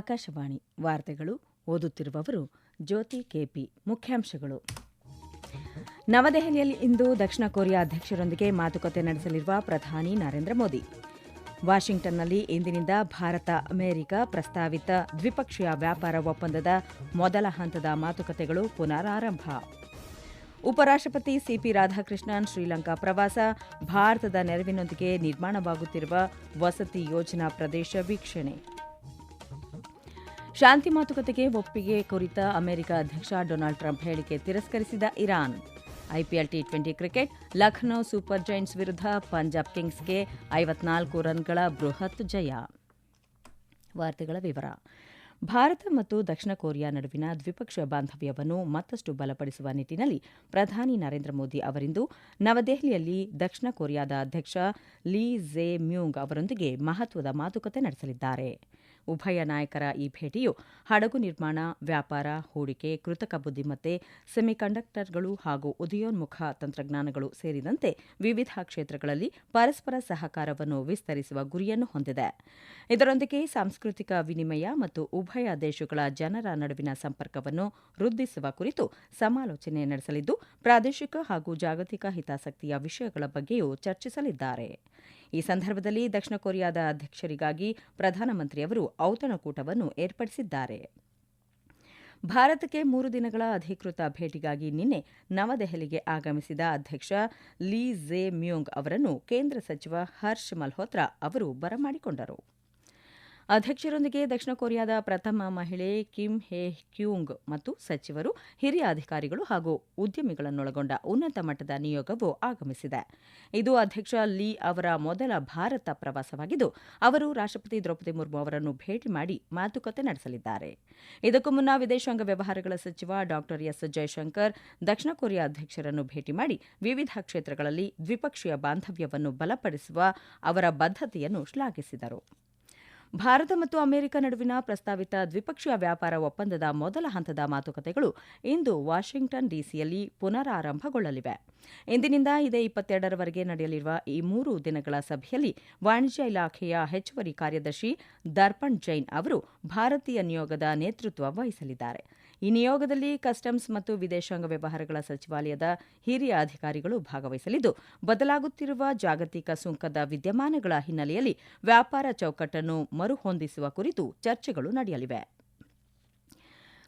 ಆಕಾಶವಾಣಿ ವಾರ್ತೆಗಳು ಓದುತ್ತಿರುವವರು ಜ್ಯೋತಿ ಕೆಪಿ. ಮುಖ್ಯಾಂಶಗಳು. ನವದೆಹಲಿಯಲ್ಲಿ ಇಂದು ದಕ್ಷಿಣ ಕೊರಿಯಾ ಅಧ್ಯಕ್ಷರೊಂದಿಗೆ ಮಾತುಕತೆ ನಡೆಸಲಿರುವ ಪ್ರಧಾನಿ ನರೇಂದ್ರ ಮೋದಿ. ವಾಷಿಂಗ್ಟನ್ನಲ್ಲಿ ಇಂದಿನಿಂದ ಭಾರತ ಅಮೆರಿಕ ಪ್ರಸ್ತಾವಿತ ದ್ವಿಪಕ್ಷೀಯ ವ್ಯಾಪಾರ ಒಪ್ಪಂದದ ಮೊದಲ ಹಂತದ ಮಾತುಕತೆಗಳು ಪುನರಾರಂಭ. ಉಪರಾಷ್ಟಪತಿ ಸಿಪಿ ರಾಧಾಕೃಷ್ಣನ್ ಶ್ರೀಲಂಕಾ ಪ್ರವಾಸ, ಭಾರತದ ನೆರವಿನೊಂದಿಗೆ ನಿರ್ಮಾಣವಾಗುತ್ತಿರುವ ವಸತಿ ಯೋಜನಾ ಪ್ರದೇಶ ವೀಕ್ಷಣೆ. ಶಾಂತಿ ಮಾತುಕತೆಗೆ ಒಪ್ಪಿಗೆ ಕುರಿತ ಅಮೆರಿಕ ಅಧ್ಯಕ್ಷ ಡೊನಾಲ್ಡ್ ಟ್ರಂಪ್ ಹೇಳಿಕೆ ತಿರಸ್ಕರಿಸಿದ Iran. IPL T20 cricket, Lucknow super Giants ವಿರುದ್ಧ ಪಂಜಾಬ್ ಕಿಂಗ್ಸ್ಗೆ 54 ರನ್ಗಳ ಬೃಹತ್ ಜಯ. ವಾರ್ತೆಗಳ ವಿವರ. ಭಾರತ ಮತ್ತು ದಕ್ಷಿಣ ಕೊರಿಯಾ ನಡುವಿನ ದ್ವಿಪಕ್ಷೀಯ ಬಾಂಧವ್ಯವನ್ನು ಮತ್ತಷ್ಟು ಬಲಪಡಿಸುವ ನಿಟ್ಟಿನಲ್ಲಿ ಪ್ರಧಾನಿ ನರೇಂದ್ರ ಮೋದಿ ಅವರಿಂದು ನವದೆಹಲಿಯಲ್ಲಿ ದಕ್ಷಿಣ ಕೊರಿಯಾದ ಅಧ್ಯಕ್ಷ ಲೀ ಜೆ ಮ್ಯೂಂಗ್ ಅವರೊಂದಿಗೆ ಮಹತ್ವದ ಮಾತುಕತೆ ನಡೆಸಲಿದ್ದಾರೆ. ಉಭಯ ನಾಯಕರ ಈ ಭೇಟಿಯು ಹಡಗು ನಿರ್ಮಾಣ, ವ್ಯಾಪಾರ, ಹೂಡಿಕೆ, ಕೃತಕ ಬುದ್ದಿಮತ್ತೆ, ಸೆಮಿಕಂಡಕ್ಟರ್ಗಳು ಹಾಗೂ ಉದಯೋನ್ಮುಖ ತಂತ್ರಜ್ಞಾನಗಳು ಸೇರಿದಂತೆ ವಿವಿಧ ಕ್ಷೇತ್ರಗಳಲ್ಲಿ ಪರಸ್ಪರ ಸಹಕಾರವನ್ನು ವಿಸ್ತರಿಸುವ ಗುರಿಯನ್ನು ಹೊಂದಿದೆ. ಇದರೊಂದಿಗೆ ಸಾಂಸ್ಕೃತಿಕ ವಿನಿಮಯ ಮತ್ತು ಉಭಯ ದೇಶಗಳ ಜನರ ನಡುವಿನ ಸಂಪರ್ಕವನ್ನು ವೃದ್ಧಿಸುವ ಕುರಿತು ಸಮಾಲೋಚನೆ ನಡೆಸಲಿದ್ದು, ಪ್ರಾದೇಶಿಕ ಹಾಗೂ ಜಾಗತಿಕ ಹಿತಾಸಕ್ತಿಯ ವಿಷಯಗಳ ಬಗ್ಗೆಯೂ ಚರ್ಚಿಸಲಿದ್ದಾರೆ. ಈ ಸಂದರ್ಭದಲ್ಲಿ ದಕ್ಷಿಣ ಕೊರಿಯಾದ ಅಧ್ಯಕ್ಷರಿಗಾಗಿ ಪ್ರಧಾನಮಂತ್ರಿಯವರು ಔತಣಕೂಟವನ್ನು ಏರ್ಪಡಿಸಿದ್ದಾರೆ. ಭಾರತಕ್ಕೆ 3 ದಿನಗಳ ಅಧಿಕೃತ ಭೇಟಿಗಾಗಿ ನಿನ್ನೆ ನವದೆಹಲಿಗೆ ಆಗಮಿಸಿದ ಅಧ್ಯಕ್ಷ ಲೀ ಜೆ ಮ್ಯೂಂಗ್ ಅವರನ್ನು ಕೇಂದ್ರ ಸಚಿವ ಹರ್ಷ್ ಮಲ್ಹೋತ್ರಾ ಅವರು ಬರಮಾಡಿಕೊಂಡರು. ಅಧ್ಯಕ್ಷರೊಂದಿಗೆ ದಕ್ಷಿಣ ಕೊರಿಯಾದ ಪ್ರಥಮ ಮಹಿಳೆ ಕಿಮ್ ಹೆ ಕ್ಯೂಂಗ್ ಮತ್ತು ಸಚಿವರು, ಹಿರಿಯ ಅಧಿಕಾರಿಗಳು ಹಾಗೂ ಉದ್ಯಮಿಗಳನ್ನೊಳಗೊಂಡ ಉನ್ನತ ಮಟ್ಟದ ನಿಯೋಗವು ಆಗಮಿಸಿದೆ. ಇದು ಅಧ್ಯಕ್ಷ ಲೀ ಅವರ ಮೊದಲ ಭಾರತ ಪ್ರವಾಸವಾಗಿದ್ದು, ಅವರು ರಾಷ್ಟ್ರಪತಿ ದ್ರೌಪದಿ ಮುರ್ಮು ಅವರನ್ನು ಭೇಟಿ ಮಾಡಿ ಮಾತುಕತೆ ನಡೆಸಲಿದ್ದಾರೆ. ಇದಕ್ಕೂ ಮುನ್ನ ವಿದೇಶಾಂಗ ವ್ಯವಹಾರಗಳ ಸಚಿವ ಡಾ ಎಸ್ ಜಯಶಂಕರ್ ದಕ್ಷಿಣ ಕೊರಿಯಾ ಅಧ್ಯಕ್ಷರನ್ನು ಭೇಟಿ ಮಾಡಿ ವಿವಿಧ ಕ್ಷೇತ್ರಗಳಲ್ಲಿ ದ್ವಿಪಕ್ಷೀಯ ಬಾಂಧವ್ಯವನ್ನು ಬಲಪಡಿಸುವ ಅವರ ಬದ್ಧತೆಯನ್ನು ಶ್ಲಾಘಿಸಿದರು. ಭಾರತ ಮತ್ತು ಅಮೆರಿಕ ನಡುವಿನ ಪ್ರಸ್ತಾವಿತ ದ್ವಿಪಕ್ಷೀಯ ವ್ಯಾಪಾರ ಒಪ್ಪಂದದ ಮೊದಲ ಹಂತದ ಮಾತುಕತೆಗಳು ಇಂದು ವಾಷಿಂಗ್ಟನ್ ಡಿಸಿಯಲ್ಲಿ ಪುನರಾರಂಭಗೊಳ್ಳಲಿವೆ. ಇಂದಿನಿಂದ ಇದೇ 22ರವರೆಗೆ ನಡೆಯಲಿರುವ ಈ 3 ದಿನಗಳ ಸಭೆಯಲ್ಲಿ ವಾಣಿಜ್ಯ ಇಲಾಖೆಯ ಹೆಚ್ಚುವರಿ ಕಾರ್ಯದರ್ಶಿ ದರ್ಪಣ್ ಜೈನ್ ಅವರು ಭಾರತೀಯ ನಿಯೋಗದ ನೇತೃತ್ವ ವಹಿಸಲಿದ್ದಾರೆ. ಈ ನಿಯೋಗದಲ್ಲಿ ಕಸ್ಟಮ್ಸ್ ಮತ್ತು ವಿದೇಶಾಂಗ ವ್ಯವಹಾರಗಳ ಸಚಿವಾಲಯದ ಹಿರಿಯ ಅಧಿಕಾರಿಗಳು ಭಾಗವಹಿಸಲಿದ್ದು, ಬದಲಾಗುತ್ತಿರುವ ಜಾಗತಿಕ ಸುಂಕದ ವಿದ್ಯಮಾನಗಳ ಹಿನ್ನೆಲೆಯಲ್ಲಿ ವ್ಯಾಪಾರ ಚೌಕಟ್ಟನ್ನು ಮರುಹೊಂದಿಸುವ ಕುರಿತು ಚರ್ಚೆಗಳು ನಡೆಯಲಿವೆ.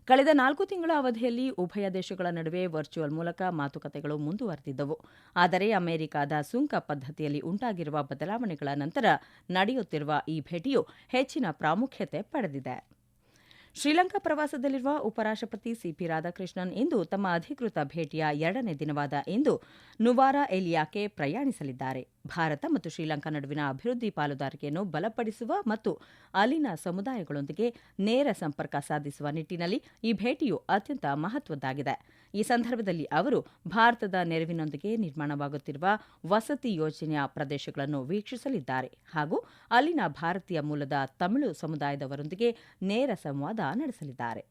ಕಳೆದ 4 ತಿಂಗಳ ಅವಧಿಯಲ್ಲಿ ಉಭಯ ದೇಶಗಳ ನಡುವೆ ವರ್ಚುವಲ್ ಮೂಲಕ ಮಾತುಕತೆಗಳು ಮುಂದುವರೆದಿದ್ದವು. ಆದರೆ ಅಮೆರಿಕದ ಸುಂಕ ಪದ್ಧತಿಯಲ್ಲಿ ಉಂಟಾಗಿರುವ ಬದಲಾವಣೆಗಳ ನಂತರ ನಡೆಯುತ್ತಿರುವ ಈ ಭೇಟಿಯು ಹೆಚ್ಚಿನ ಪ್ರಾಮುಖ್ಯತೆ ಪಡೆದಿದೆ. ಶ್ರೀಲಂಕಾ ಪ್ರವಾಸದಲ್ಲಿರುವ ಉಪರಾಷ್ಟಪತಿ ಸಿಪಿ ರಾಧಾಕೃಷ್ಣನ್ ಇಂದು ತಮ್ಮ ಅಧಿಕೃತ ಭೇಟಿಯ 2ನೇ ದಿನವಾದ ಇಂದು ನುವಾರಾ ಎಲಿಯಾಕ್ಕೆ ಪ್ರಯಾಣಿಸಲಿದ್ದಾರೆ. ಭಾರತ ಮತ್ತು ಶ್ರೀಲಂಕಾ ನಡುವಿನ ಅಭಿವೃದ್ಧಿ ಪಾಲುದಾರಿಕೆಯನ್ನು ಬಲಪಡಿಸುವ ಮತ್ತು ಅಲ್ಲಿನ ಸಮುದಾಯಗಳೊಂದಿಗೆ ನೇರ ಸಂಪರ್ಕ ಸಾಧಿಸುವ ನಿಟ್ಟಿನಲ್ಲಿ ಈ ಭೇಟಿಯು ಅತ್ಯಂತ ಮಹತ್ವದ್ದಾಗಿದೆ. ಈ ಸಂದರ್ಭದಲ್ಲಿ ಅವರು ಭಾರತದ ನೆರವಿನೊಂದಿಗೆ ನಿರ್ಮಾಣವಾಗುತ್ತಿರುವ ವಸತಿ ಯೋಜನೆಯ ಪ್ರದೇಶಗಳನ್ನು ವೀಕ್ಷಿಸಲಿದ್ದಾರೆ ಹಾಗೂ ಅಲ್ಲಿನ ಭಾರತೀಯ ಮೂಲದ ತಮಿಳು ಸಮುದಾಯದವರೊಂದಿಗೆ ನೇರ ಸಂವಾದ ನಡೆಸಲಿದ್ದಾರೆ.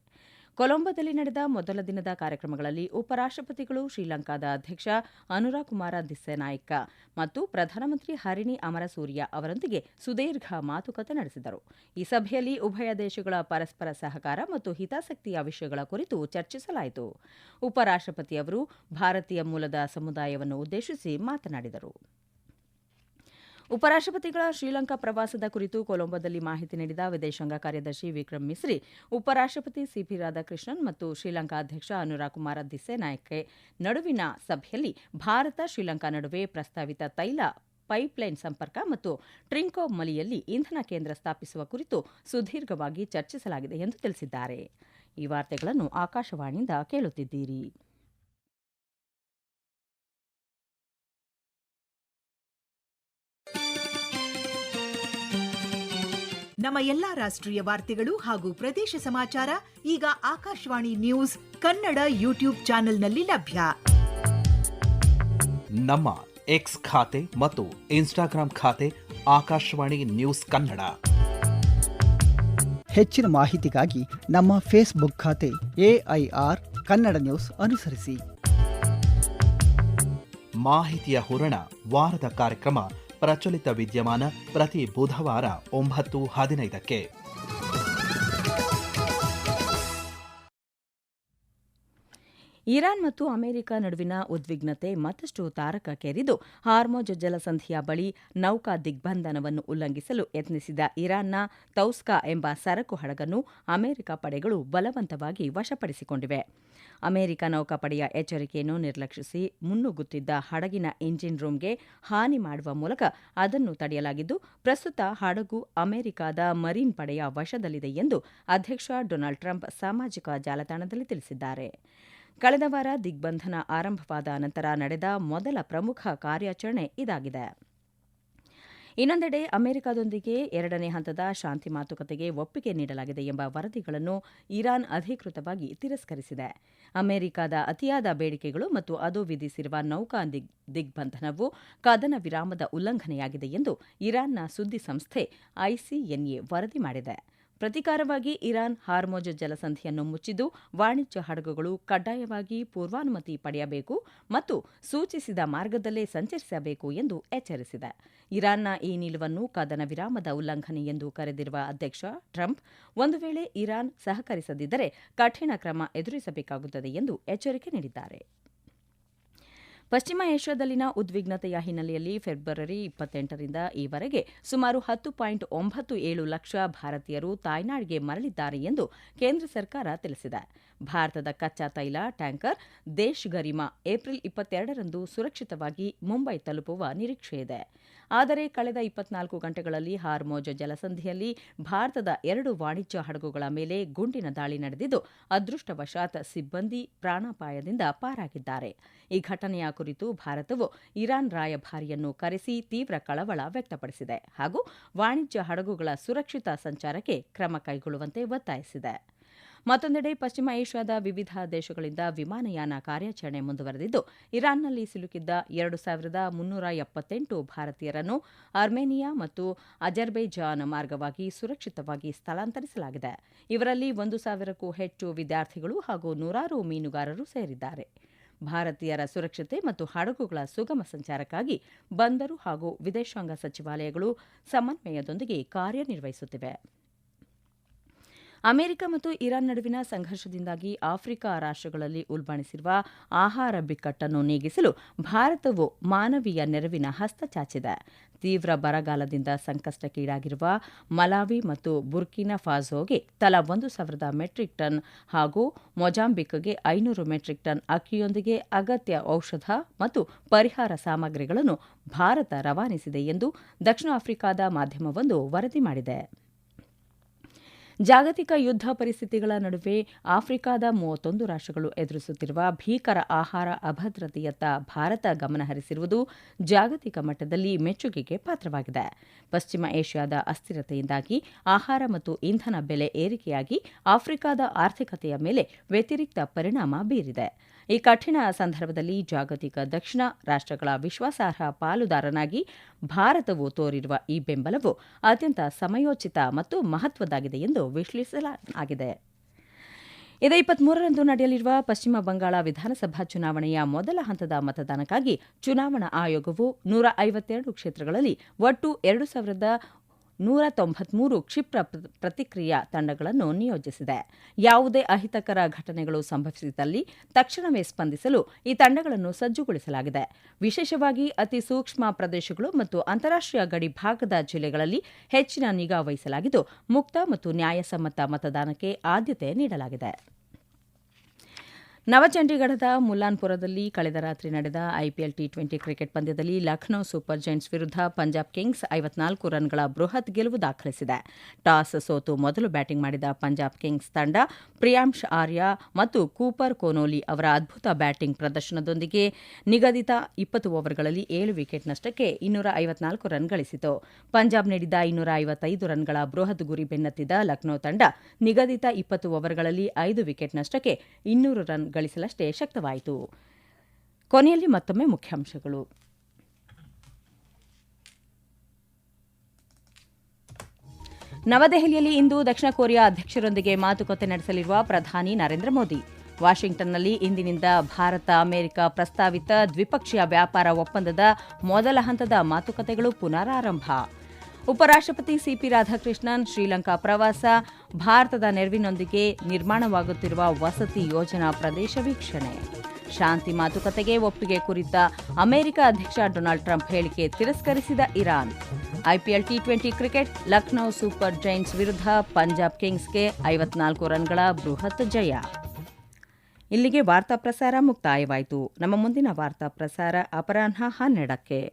ಕೊಲಂಬೋದಲ್ಲಿ ನಡೆದ ಮೊದಲ ದಿನದ ಕಾರ್ಯಕ್ರಮಗಳಲ್ಲಿ ಉಪರಾಷ್ಟಪತಿಗಳು ಶ್ರೀಲಂಕಾದ ಅಧ್ಯಕ್ಷ ಅನುರಾಕುಮಾರ ದಿಸ್ಸೆನಾಯ್ಕ ಮತ್ತು ಪ್ರಧಾನಮಂತ್ರಿ ಹರಿಣಿ ಅಮರಸೂರಿಯ ಅವರೊಂದಿಗೆ ಸುದೀರ್ಘ ಮಾತುಕತೆ ನಡೆಸಿದರು. ಈ ಸಭೆಯಲ್ಲಿ ಉಭಯ ದೇಶಗಳ ಪರಸ್ಪರ ಸಹಕಾರ ಮತ್ತು ಹಿತಾಸಕ್ತಿಯ ವಿಷಯಗಳ ಕುರಿತು ಚರ್ಚಿಸಲಾಯಿತು. ಉಪರಾಷ್ಟಪತಿಯವರು ಭಾರತೀಯ ಮೂಲದ ಸಮುದಾಯವನ್ನು ಉದ್ದೇಶಿಸಿ ಮಾತನಾಡಿದರು. ಉಪರಾಷ್ಟಪತಿಗಳ ಶ್ರೀಲಂಕಾ ಪ್ರವಾಸದ ಕುರಿತು ಕೊಲಂಬೋದಲ್ಲಿ ಮಾಹಿತಿ ನೀಡಿದ ವಿದೇಶಾಂಗ ಕಾರ್ಯದರ್ಶಿ ವಿಕ್ರಮ್ ಮಿಸ್ರಿ, ಉಪರಾಷ್ಟಪತಿ ಸಿಪಿ ರಾಧಾಕೃಷ್ಣನ್ ಮತ್ತು ಶ್ರೀಲಂಕಾ ಅಧ್ಯಕ್ಷ ಅನುರಾಕುಮಾರ ದಿಸ್ಸೆನಾಯ್ಕೆ ನಡುವಿನ ಸಭೆಯಲ್ಲಿ ಭಾರತ ಶ್ರೀಲಂಕಾ ನಡುವೆ ಪ್ರಸ್ತಾವಿತ ತೈಲ ಪೈಪ್ಲೈನ್ ಸಂಪರ್ಕ ಮತ್ತು ಟ್ರಿಂಕೋಮಲಿಯಲ್ಲಿ ಇಂಧನ ಕೇಂದ್ರ ಸ್ಥಾಪಿಸುವ ಕುರಿತು ಸುದೀರ್ಘವಾಗಿ ಚರ್ಚಿಸಲಾಗಿದೆ ಎಂದು ತಿಳಿಸಿದ್ದಾರೆ. ಈ ವಾರ್ತೆಗಳನ್ನು ಆಕಾಶವಾಣಿಯಿಂದ ಕೇಳುತ್ತಿದ್ದೀರಿ. ನಮ್ಮ ಎಲ್ಲಾ ರಾಷ್ಟ್ರೀಯ ವಾರ್ತೆಗಳು ಹಾಗೂ ಪ್ರದೇಶ ಸಮಾಚಾರ ಈಗ ಆಕಾಶವಾಣಿ ನ್ಯೂಸ್ ಕನ್ನಡ ಯೂಟ್ಯೂಬ್ ಚಾನೆಲ್ನಲ್ಲಿ ಲಭ್ಯ. ನಮ್ಮ ಎಕ್ಸ್ ಖಾತೆ ಮತ್ತು ಇನ್ಸ್ಟಾಗ್ರಾಂ ಖಾತೆ ಆಕಾಶವಾಣಿ ನ್ಯೂಸ್ ಕನ್ನಡ. ಹೆಚ್ಚಿನ ಮಾಹಿತಿಗಾಗಿ ನಮ್ಮ ಫೇಸ್ಬುಕ್ ಖಾತೆ AIR ಕನ್ನಡ ನ್ಯೂಸ್ ಅನುಸರಿಸಿ. ಮಾಹಿತಿಯ ಹೂರಣ ವಾರದ ಕಾರ್ಯಕ್ರಮ ಪ್ರಚಲಿತ ವಿದ್ಯಮಾನ ಪ್ರತಿ ಬುಧವಾರ 9:15ಕ್ಕೆ. ಇರಾನ್ ಮತ್ತು ಅಮೆರಿಕ ನಡುವಿನ ಉದ್ವಿಗ್ನತೆ ಮತ್ತಷ್ಟು ತಾರಕಕ್ಕೇರಿದ್ದು ಹಾರ್ಮೋಜ್ ಜಲಸಂಧಿಯ ಬಳಿ ನೌಕಾ ದಿಗ್ಬಂಧನವನ್ನು ಉಲ್ಲಂಘಿಸಲು ಯತ್ನಿಸಿದ ಇರಾನ್ನ ತೌಸ್ಕಾ ಎಂಬ ಸರಕು ಹಡಗನ್ನು ಅಮೆರಿಕ ಪಡೆಗಳು ಬಲವಂತವಾಗಿ ವಶಪಡಿಸಿಕೊಂಡಿವೆ. ಅಮೆರಿಕ ನೌಕಾಪಡೆಯ ಎಚ್ಚರಿಕೆಯನ್ನು ನಿರ್ಲಕ್ಷಿಸಿ ಮುನ್ನುಗ್ಗುತ್ತಿದ್ದ ಹಡಗಿನ ಇಂಜಿನ್ ರೂಂಗೆ ಹಾನಿ ಮಾಡುವ ಮೂಲಕ ಅದನ್ನು ತಡೆಯಲಾಗಿದ್ದು, ಪ್ರಸ್ತುತ ಹಡಗು ಅಮೆರಿಕದ ಮರೀನ್ ಪಡೆಯ ವಶದಲ್ಲಿದೆ ಎಂದು ಅಧ್ಯಕ್ಷ ಡೊನಾಲ್ಡ್ ಟ್ರಂಪ್ ಸಾಮಾಜಿಕ ಜಾಲತಾಣದಲ್ಲಿ ತಿಳಿಸಿದ್ದಾರೆ. ಕಳೆದ ವಾರ ದಿಗ್ಬಂಧನ ಆರಂಭವಾದ ನಂತರ ನಡೆದ ಮೊದಲ ಪ್ರಮುಖ ಕಾರ್ಯಾಚರಣೆ ಇದಾಗಿದೆ. ಇನ್ನೊಂದೆಡೆ ಅಮೆರಿಕದೊಂದಿಗೆ ಎರಡನೇ ಹಂತದ ಶಾಂತಿ ಮಾತುಕತೆಗೆ ಒಪ್ಪಿಗೆ ನೀಡಲಾಗಿದೆ ಎಂಬ ವರದಿಗಳನ್ನು ಇರಾನ್ ಅಧಿಕೃತವಾಗಿ ತಿರಸ್ಕರಿಸಿದೆ. ಅಮೆರಿಕದ ಅತಿಯಾದ ಬೇಡಿಕೆಗಳು ಮತ್ತು ಅದು ವಿಧಿಸಿರುವ ನೌಕಾ ದಿಗ್ಬಂಧನವು ಕದನ ವಿರಾಮದ ಉಲ್ಲಂಘನೆಯಾಗಿದೆ ಎಂದು ಇರಾನ್ನ ಸುದ್ದಿ ಸಂಸ್ಥೆ ಐಸಿಎನ್ಎ ವರದಿ ಮಾಡಿದೆ. ಪ್ರತೀಕಾರವಾಗಿ ಇರಾನ್ ಹಾರ್ಮೋಜ್ ಜಲಸಂಧಿಯನ್ನು ಮುಚ್ಚಿದ್ದು, ವಾಣಿಜ್ಯ ಹಡಗುಗಳು ಕಡ್ಡಾಯವಾಗಿ ಪೂರ್ವಾನುಮತಿ ಪಡೆಯಬೇಕು ಮತ್ತು ಸೂಚಿಸಿದ ಮಾರ್ಗದಲ್ಲೇ ಸಂಚರಿಸಬೇಕು ಎಂದು ಎಚ್ಚರಿಸಿದೆ. ಇರಾನ್ನ ಈ ನಿಲುವನ್ನು ಕದನ ವಿರಾಮದ ಉಲ್ಲಂಘನೆ ಎಂದು ಕರೆದಿರುವ ಅಧ್ಯಕ್ಷ ಟ್ರಂಪ್, ಒಂದು ವೇಳೆ ಇರಾನ್ ಸಹಕರಿಸದಿದ್ದರೆ ಕಠಿಣ ಕ್ರಮ ಎದುರಿಸಬೇಕಾಗುತ್ತದೆ ಎಂದು ಎಚ್ಚರಿಕೆ ನೀಡಿದ್ದಾರೆ. ಪಶ್ಚಿಮ ಏಷ್ಯಾದಲ್ಲಿನ ಉದ್ವಿಗ್ನತೆಯ ಹಿನ್ನೆಲೆಯಲ್ಲಿ ಫೆಬ್ರವರಿ 28ರಿಂದ ಈವರೆಗೆ ಸುಮಾರು 10.97 ಲಕ್ಷ ಭಾರತೀಯರು ತಾಯ್ನಾಡಿಗೆ ಮರಳಿದ್ದಾರೆ ಎಂದು ಕೇಂದ್ರ ಸರ್ಕಾರ ತಿಳಿಸಿದೆ. ಭಾರತದ ಕಚ್ಚಾ ತೈಲ ಟ್ಯಾಂಕರ್ ದೇಶ್ ಗರಿಮಾ ಏಪ್ರಿಲ್ 22ರಂದು ಸುರಕ್ಷಿತವಾಗಿ ಮುಂಬೈ ತಲುಪುವ ನಿರೀಕ್ಷೆಯಿದೆ. ಆದರೆ ಕಳೆದ 24 ಗಂಟೆಗಳಲ್ಲಿ ಹಾರ್ಮೋಜ್ ಜಲಸಂಧಿಯಲ್ಲಿ ಭಾರತದ 2 ವಾಣಿಜ್ಯ ಹಡಗುಗಳ ಮೇಲೆ ಗುಂಡಿನ ದಾಳಿ ನಡೆದಿದ್ದು, ಅದೃಷ್ಟವಶಾತ್ ಸಿಬ್ಬಂದಿ ಪ್ರಾಣಾಪಾಯದಿಂದ ಪಾರಾಗಿದ್ದಾರೆ. ಈ ಘಟನೆಯ ಕುರಿತು ಭಾರತವು ಇರಾನ್ ರಾಯಭಾರಿಯನ್ನು ಕರೆಸಿ ತೀವ್ರ ಕಳವಳ ವ್ಯಕ್ತಪಡಿಸಿದೆ ಹಾಗೂ ವಾಣಿಜ್ಯ ಹಡಗುಗಳ ಸುರಕ್ಷಿತ ಸಂಚಾರಕ್ಕೆ ಕ್ರಮ ಕೈಗೊಳ್ಳುವಂತೆ ಒತ್ತಾಯಿಸಿದೆ. ಮತ್ತೊಂದೆಡೆ ಪಶ್ಚಿಮ ಏಷ್ಯಾದ ವಿವಿಧ ದೇಶಗಳಿಂದ ವಿಮಾನಯಾನ ಕಾರ್ಯಾಚರಣೆ ಮುಂದುವರೆದಿದ್ದು, ಇರಾನ್ನಲ್ಲಿ ಸಿಲುಕಿದ್ದ 2378 ಭಾರತೀಯರನ್ನು ಅರ್ಮೇನಿಯಾ ಮತ್ತು ಅಜರ್ಬೈಜಾನ್ ಮಾರ್ಗವಾಗಿ ಸುರಕ್ಷಿತವಾಗಿ ಸ್ಥಳಾಂತರಿಸಲಾಗಿದೆ. ಇವರಲ್ಲಿ 1,000ಕ್ಕೂ ಹೆಚ್ಚು ವಿದ್ಯಾರ್ಥಿಗಳು ಹಾಗೂ ನೂರಾರು ಮೀನುಗಾರರು ಸೇರಿದ್ದಾರೆ. ಭಾರತೀಯರ ಸುರಕ್ಷತೆ ಮತ್ತು ಹಡಗುಗಳ ಸುಗಮ ಸಂಚಾರಕ್ಕಾಗಿ ಬಂದರು ಹಾಗೂ ವಿದೇಶಾಂಗ ಸಚಿವಾಲಯಗಳು ಸಮನ್ವಯದೊಂದಿಗೆ ಕಾರ್ಯನಿರ್ವಹಿಸುತ್ತಿವೆ. ಅಮೆರಿಕ ಮತ್ತು ಇರಾನ್ ನಡುವಿನ ಸಂಘರ್ಷದಿಂದಾಗಿ ಆಫ್ರಿಕಾ ರಾಷ್ಟ್ರಗಳಲ್ಲಿ ಉಲ್ಬಣಿಸಿರುವ ಆಹಾರ ಬಿಕ್ಕಟ್ಟನ್ನು ನೀಗಿಸಲು ಭಾರತವು ಮಾನವೀಯ ನೆರವಿನ ಹಸ್ತ ಚಾಚಿದೆ. ತೀವ್ರ ಬರಗಾಲದಿಂದ ಸಂಕಷ್ಟಕ್ಕೀಡಾಗಿರುವ ಮಲಾವಿ ಮತ್ತು ಬುರ್ಕಿನಾ ಫಾಸೋಗೆ ತಲಾ 1,000 ಮೆಟ್ರಿಕ್ ಟನ್ ಹಾಗೂ ಮೊಜಾಂಬಿಕ್ಗೆ 500 ಮೆಟ್ರಿಕ್ ಟನ್ ಅಕ್ಕಿಯೊಂದಿಗೆ ಅಗತ್ಯ ಔಷಧ ಮತ್ತು ಪರಿಹಾರ ಸಾಮಗ್ರಿಗಳನ್ನು ಭಾರತ ರವಾನಿಸಿದೆ ಎಂದು ದಕ್ಷಿಣ ಆಫ್ರಿಕಾದ ಮಾಧ್ಯಮವೊಂದು ವರದಿ ಮಾಡಿದೆ. ಜಾಗತಿಕ ಯುದ್ಧ ಪರಿಸ್ಥಿತಿಗಳ ನಡುವೆ ಆಫ್ರಿಕಾದ 31 ರಾಷ್ಟ್ರಗಳು ಎದುರಿಸುತ್ತಿರುವ ಭೀಕರ ಆಹಾರ ಅಭದ್ರತೆಯತ್ತ ಭಾರತ ಗಮನಹರಿಸಿರುವುದು ಜಾಗತಿಕ ಮಟ್ಟದಲ್ಲಿ ಮೆಚ್ಚುಗೆಗೆ ಪಾತ್ರವಾಗಿದೆ. ಪಶ್ಚಿಮ ಏಷ್ಯಾದ ಅಸ್ಥಿರತೆಯಿಂದಾಗಿ ಆಹಾರ ಮತ್ತು ಇಂಧನ ಬೆಲೆ ಏರಿಕೆಯಾಗಿ ಆಫ್ರಿಕಾದ ಆರ್ಥಿಕತೆಯ ಮೇಲೆ ವ್ಯತಿರಿಕ್ತ ಪರಿಣಾಮ ಬೀರಿದೆ. ಈ ಕಠಿಣ ಸಂದರ್ಭದಲ್ಲಿ ಜಾಗತಿಕ ದಕ್ಷಿಣ ರಾಷ್ಟ್ರಗಳ ವಿಶ್ವಾಸಾರ್ಹ ಪಾಲುದಾರನಾಗಿ ಭಾರತವು ತೋರಿರುವ ಈ ಬೆಂಬಲವು ಅತ್ಯಂತ ಸಮಯೋಚಿತ ಮತ್ತು ಮಹತ್ವದ್ದಾಗಿದೆ ಎಂದು ವಿಶ್ಲೇಷಿಸಲಾಗಿದೆ. ಇದೇ 23ರಂದು ನಡೆಯಲಿರುವ ಪಶ್ಚಿಮ ಬಂಗಾಳ ವಿಧಾನಸಭಾ ಚುನಾವಣೆಯ ಮೊದಲ ಹಂತದ ಮತದಾನಕ್ಕಾಗಿ ಚುನಾವಣಾ ಆಯೋಗವು 152 ಕ್ಷೇತ್ರಗಳಲ್ಲಿ ಒಟ್ಟು 2,193 ಕ್ಷಿಪ್ರ ಪ್ರತಿಕ್ರಿಯಾ ತಂಡಗಳನ್ನು ನಿಯೋಜಿಸಿದೆ. ಯಾವುದೇ ಅಹಿತಕರ ಘಟನೆಗಳು ಸಂಭವಿಸಿದಲ್ಲಿ ತಕ್ಷಣವೇ ಸ್ಪಂದಿಸಲು ಈ ತಂಡಗಳನ್ನು ಸಜ್ಜುಗೊಳಿಸಲಾಗಿದೆ. ವಿಶೇಷವಾಗಿ ಅತಿ ಸೂಕ್ಷ್ಮ ಪ್ರದೇಶಗಳು ಮತ್ತು ಅಂತಾರಾಷ್ಟ್ರೀಯ ಗಡಿ ಭಾಗದ ಜಿಲ್ಲೆಗಳಲ್ಲಿ ಹೆಚ್ಚಿನ ನಿಗಾ ವಹಿಸಲಾಗಿದ್ದು, ಮುಕ್ತ ಮತ್ತು ನ್ಯಾಯಸಮ್ಮತ ಮತದಾನಕ್ಕೆ ಆದ್ಯತೆ ನೀಡಲಾಗಿದೆ. ನವಚಂಡೀಗಢದ ಮುಲ್ಲಾನ್ಪುರದಲ್ಲಿ ಕಳೆದ ರಾತ್ರಿ ನಡೆದ ಐಪಿಎಲ್ ಟಿ20 ಕ್ರಿಕೆಟ್ ಪಂದ್ಯದಲ್ಲಿ ಲಖನೌ ಸೂಪರ್ ಜೈಂಟ್ಸ್ ವಿರುದ್ಧ ಪಂಜಾಬ್ ಕಿಂಗ್ಸ್ 54 ರನ್ಗಳ ಬೃಹತ್ ಗೆಲುವು ದಾಖಲಿಸಿದೆ. ಟಾಸ್ ಸೋತು ಮೊದಲು ಬ್ಯಾಟಿಂಗ್ ಮಾಡಿದ ಪಂಜಾಬ್ ಕಿಂಗ್ಸ್ ತಂಡ ಪ್ರಿಯಾಂಶ್ ಆರ್ಯ ಮತ್ತು ಕೂಪರ್ ಕೊನೋಲಿ ಅವರ ಅದ್ಭುತ ಬ್ಯಾಟಿಂಗ್ ಪ್ರದರ್ಶನದೊಂದಿಗೆ ನಿಗದಿತ 20 ಓವರ್ಗಳಲ್ಲಿ 7 ವಿಕೆಟ್ ನಷ್ಟಕ್ಕೆ 254 ರನ್ ಗಳಿಸಿತು. ಪಂಜಾಬ್ ನೀಡಿದ 255 ರನ್ಗಳ ಬೃಹತ್ ಗುರಿ ಬೆನ್ನತ್ತಿದ ಲಖನೌ ತಂಡ ನಿಗದಿತ 20 ಓವರ್ಗಳಲ್ಲಿ 5 ವಿಕೆಟ್ ನಷ್ಟಕ್ಕೆ 200 ರನ್ ಗಳಿಸಲಷ್ಟೇ ಶಕ್ತವಾಯಿತು. ಕೊನೆಯಲ್ಲಿ ಮತ್ತೊಮ್ಮೆ ಮುಖ್ಯಾಂಶಗಳು. ನವದೆಹಲಿಯಲ್ಲಿ ಇಂದು ದಕ್ಷಿಣ ಕೊರಿಯಾ ಅಧ್ಯಕ್ಷರೊಂದಿಗೆ ಮಾತುಕತೆ ನಡೆಸಲಿರುವ ಪ್ರಧಾನಿ ನರೇಂದ್ರ ಮೋದಿ. ವಾಷಿಂಗ್ಟನ್ನಲ್ಲಿ ಇಂದಿನಿಂದ ಭಾರತ ಅಮೆರಿಕ ಪ್ರಸ್ತಾವಿತ ದ್ವಿಪಕ್ಷೀಯ ವ್ಯಾಪಾರ ಒಪ್ಪಂದದ ಮೊದಲ ಹಂತದ ಮಾತುಕತೆಗಳು ಪುನರಾರಂಭ. ಉಪರಾಷ್ಟ್ರಪತಿ ಸಿಪಿ ರಾಧಾಕೃಷ್ಣನ್ ಶ್ರೀಲಂಕಾ ಪ್ರವಾಸ, ಭಾರತದ ನೆರವಿನೊಂದಿಗೆ ನಿರ್ಮಾಣವಾಗುತ್ತಿರುವ ವಸತಿ ಯೋಜನಾ ಪ್ರದೇಶ ವೀಕ್ಷಣೆ. ಶಾಂತಿ ಮಾತುಕತೆಗೆ ಒಪ್ಪಿಗೆ ಕುರಿತ ಅಮೆರಿಕ ಅಧ್ಯಕ್ಷ ಡೊನಾಲ್ಡ್ ಟ್ರಂಪ್ ಹೇಳಿಕೆ ತಿರಸ್ಕರಿಸಿದ Iran. IPL T20 cricket, Lucknow super Giants ವಿರುದ್ಧ ಪಂಜಾಬ್ ಕಿಂಗ್ಸ್ಗೆ 54 ರನ್ಗಳ ಬೃಹತ್ ಜಯ. ಇಲ್ಲಿಗೆ ವಾರ್ತಾ ಪ್ರಸಾರ ಮುಕ್ತಾಯವಾಯಿತು. ನಮ್ಮ ಮುಂದಿನ ವಾರ್ತಾ ಪ್ರಸಾರ ಅಪರಾಹ್ನ 12ಕ್ಕೆ.